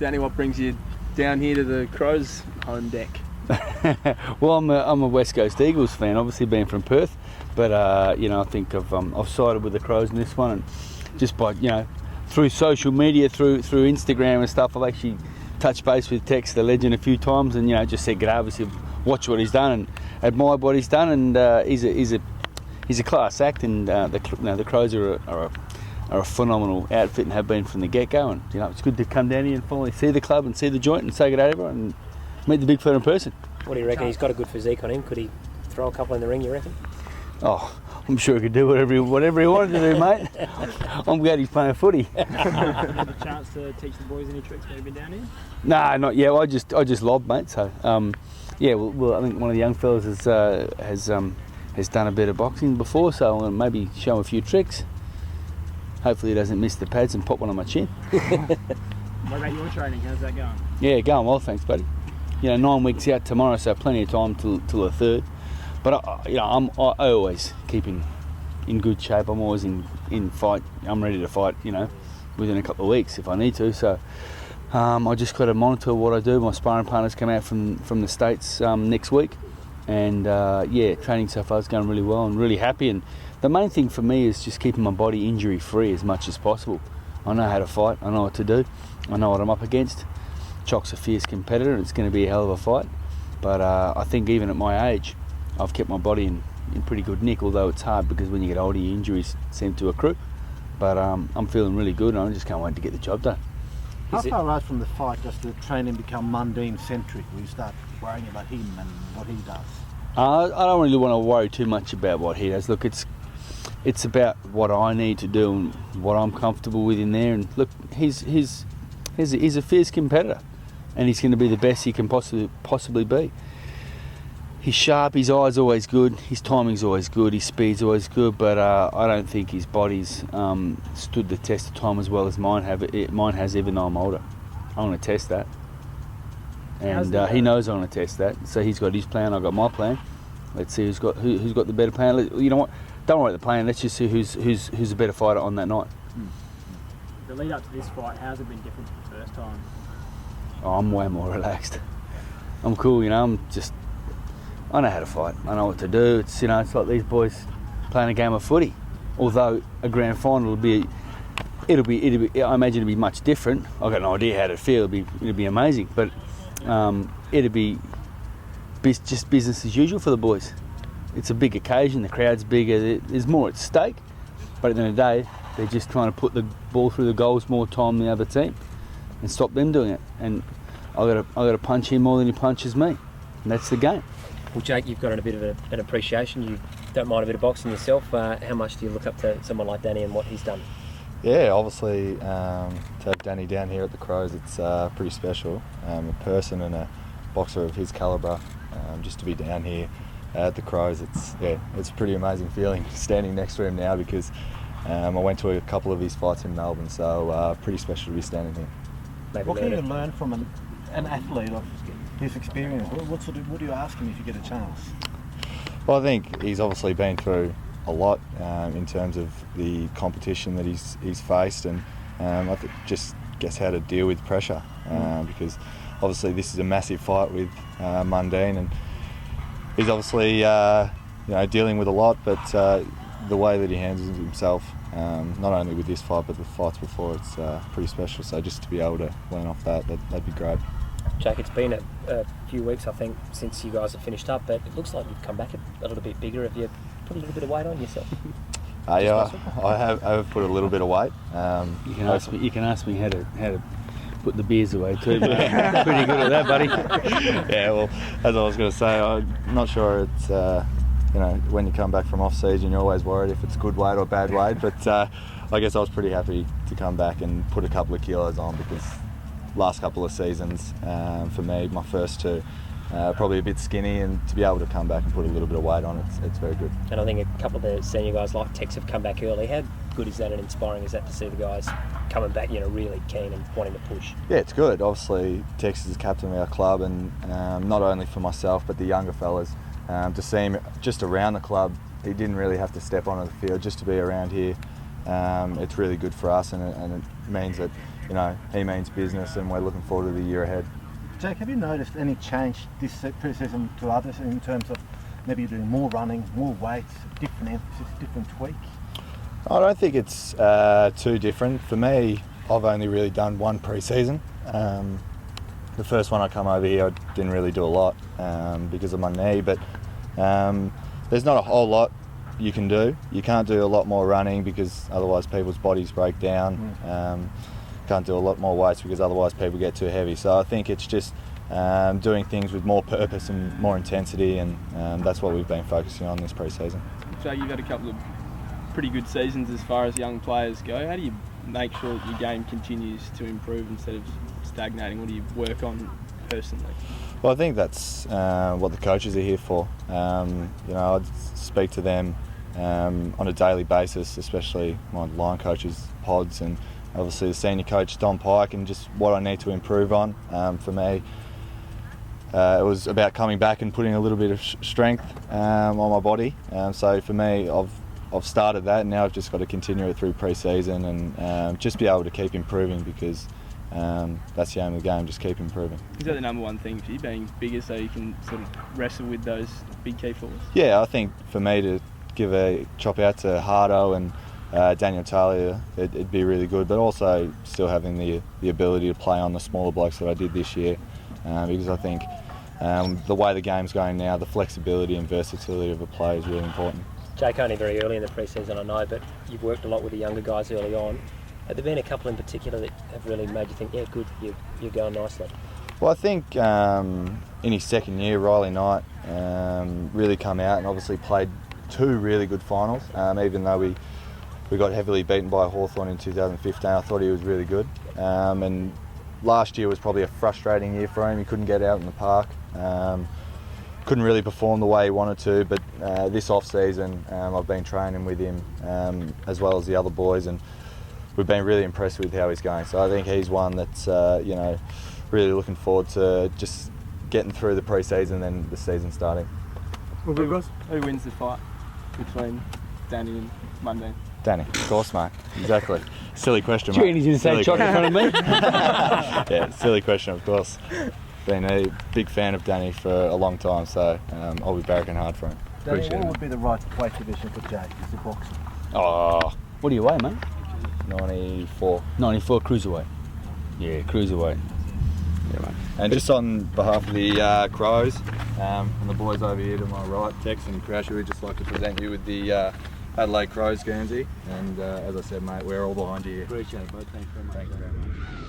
Danny, what brings you down here to the Crows home deck? Well, I'm a West Coast Eagles fan, obviously being from Perth, but I think I've sided with the Crows in this one, and just by through social media, through Instagram and stuff, I've actually touched base with Tex, the legend, a few times, and just said, obviously watch what he's done and admire what he's done, and he's a class act, and the Crows are a phenomenal outfit and have been from the get-go, and it's good to come down here and finally see the club and see the joint and say good day to everyone and meet the big fella in person. What do you reckon? He's got a good physique on him. Could he throw a couple in the ring, you reckon? Oh, I'm sure he could do whatever he wanted to do, mate. I'm glad he's playing footy. Had a chance to teach the boys any tricks when you've been down here? Nah, not yet. I just lobbed, mate. So, well, I think one of the young fellas has done a bit of boxing before, so I'm going to maybe show him a few tricks. Hopefully he doesn't miss the pads and pop one on my chin. What about your training? How's that going? Yeah, going well, thanks, buddy. 9 weeks out tomorrow, so plenty of time till the third. But I always keep in good shape. I'm always in fight. I'm ready to fight. Within a couple of weeks if I need to. So I just got to monitor what I do. My sparring partners come out from the States next week, and training so far is going really well. I'm really happy, and the main thing for me is just keeping my body injury free as much as possible. I know how to fight. I know what to do. I know what I'm up against. Chock's a fierce competitor, and it's going to be a hell of a fight. But I think even at my age, I've kept my body in pretty good nick, although it's hard because when you get older, your injuries seem to accrue. But I'm feeling really good, and I just can't wait to get the job done. How far right from the fight does the training become Mundine-centric, where you start worrying about him and what he does? I don't really want to worry too much about what he does. Look, it's about what I need to do and what I'm comfortable with in there. And look, he's a fierce competitor, and he's going to be the best he can possibly be. He's sharp, his eye's always good, his timing's always good, his speed's always good, but I don't think his body's stood the test of time as well as mine has, even though I'm older. I'm going to test that. And he knows I'm going to test that. So he's got his plan, I've got my plan. Let's see who's got the better plan. You know what? Don't worry about the plan, let's just see who's a better fighter on that night. The lead up to this fight, how's it been different from the first time? Oh, I'm way more relaxed. I'm cool, I know how to fight. I know what to do. It's it's like these boys playing a game of footy. Although a grand final it'll be. I imagine it'll be much different. I've got no idea how to feel. It'll be amazing. But it'll be just business as usual for the boys. It's a big occasion. The crowd's bigger. There's more at stake. But at the end of the day, they're just trying to put the ball through the goals more time than the other team and stop them doing it. And I got to punch him more than he punches me. And that's the game. Well, Jake, you've got a bit of an appreciation. You don't mind a bit of boxing yourself. How much do you look up to someone like Danny and what he's done? Yeah, obviously, to have Danny down here at the Crows, it's pretty special. A person and a boxer of his calibre, just to be down here at the Crows, it's a pretty amazing feeling standing next to him now, because I went to a couple of his fights in Melbourne, so pretty special to be standing here. Maybe what can you learn from an athlete of his experience? What do you ask him if you get a chance? Well, I think he's obviously been through a lot in terms of the competition that he's faced, and I think just guess how to deal with pressure, because obviously this is a massive fight with Mundine, and he's obviously dealing with a lot, but the way that he handles himself, not only with this fight but the fights before, it's pretty special. So just to be able to learn off that'd be great. Jake, it's been a few weeks, I think, since you guys have finished up, but it looks like you've come back a little bit bigger. Have you put a little bit of weight on yourself? I have put a little bit of weight. You can ask me how to put the beers away too, but I'm pretty good at that, buddy. Yeah, well, as I was going to say, I'm not sure it's when you come back from off season, you're always worried if it's good weight or bad weight, but I guess I was pretty happy to come back and put a couple of kilos on, because last couple of seasons, for me, my first two, probably a bit skinny, and to be able to come back and put a little bit of weight on, it's very good. And I think a couple of the senior guys like Tex have come back early. How good is that and inspiring is that to see the guys coming back, really keen and wanting to push? Yeah, it's good. Obviously, Tex is captain of our club, and not only for myself but the younger fellas, to see him just around the club. He didn't really have to step onto the field, just to be around here. It's really good for us, and it means that you know, he means business, and we're looking forward to the year ahead. Jake, have you noticed any change this pre-season to others in terms of maybe doing more running, more weights, different emphasis, different tweaks? I don't think it's too different. For me, I've only really done one pre-season. The first one I come over here, I didn't really do a lot because of my knee, but there's not a whole lot you can do. You can't do a lot more running because otherwise people's bodies break down. Can't do a lot more weights because otherwise people get too heavy. So I think it's just doing things with more purpose and more intensity, and that's what we've been focusing on this pre-season. So you've had a couple of pretty good seasons as far as young players go. How do you make sure that your game continues to improve instead of stagnating? What do you work on personally? Well, I think that's what the coaches are here for. You know, I speak to them on a daily basis, especially my line coaches, Pods, and obviously the senior coach, Don Pike, and just what I need to improve on. For me, it was about coming back and putting a little bit of strength on my body. So for me, I've started that, and now I've just got to continue it through pre-season and just be able to keep improving, because that's the aim of the game, just keep improving. Is that the number one thing for you, being bigger so you can sort of wrestle with those big key forwards? Yeah, I think for me to give a chop out to Hardo and Daniel Talia, it'd be really good, but also still having the ability to play on the smaller blokes that I did this year, because I think the way the game's going now, the flexibility and versatility of a play is really important. Jake, only very early in the pre-season, I know, but you've worked a lot with the younger guys early on. Have there been a couple in particular that have really made you think, yeah, good, you're going nicely? Well, I think in his second year, Riley Knight really come out and obviously played two really good finals, even though we got heavily beaten by Hawthorn in 2015. I thought he was really good. And last year was probably a frustrating year for him. He couldn't get out in the park. Couldn't really perform the way he wanted to, but this off-season I've been training with him as well as the other boys, and we've been really impressed with how he's going. So I think he's one that's you know, really looking forward to just getting through the pre-season and then the season starting. Who wins the fight between Danny and Mundine? Danny, of course, mate. Exactly. Silly question, mate. Gee, he's going to say chocolate in front of me. Yeah, silly question, of course. Been a big fan of Danny for a long time, so I'll be barracking hard for him. Danny, Appreciate what it. would be the right weight division for Jake? Is it boxing? Oh, what do you weigh, mate? 94. 94 cruiserweight. Yeah, cruiserweight. Yeah, mate. And just on behalf of the Crows and the boys over here to my right, Tex and Crasher, we'd just like to present you with the Adelaide Crows Guernsey. And as I said, mate, we're all behind you here. Appreciate it, bud. Thanks very much. Thank you very much.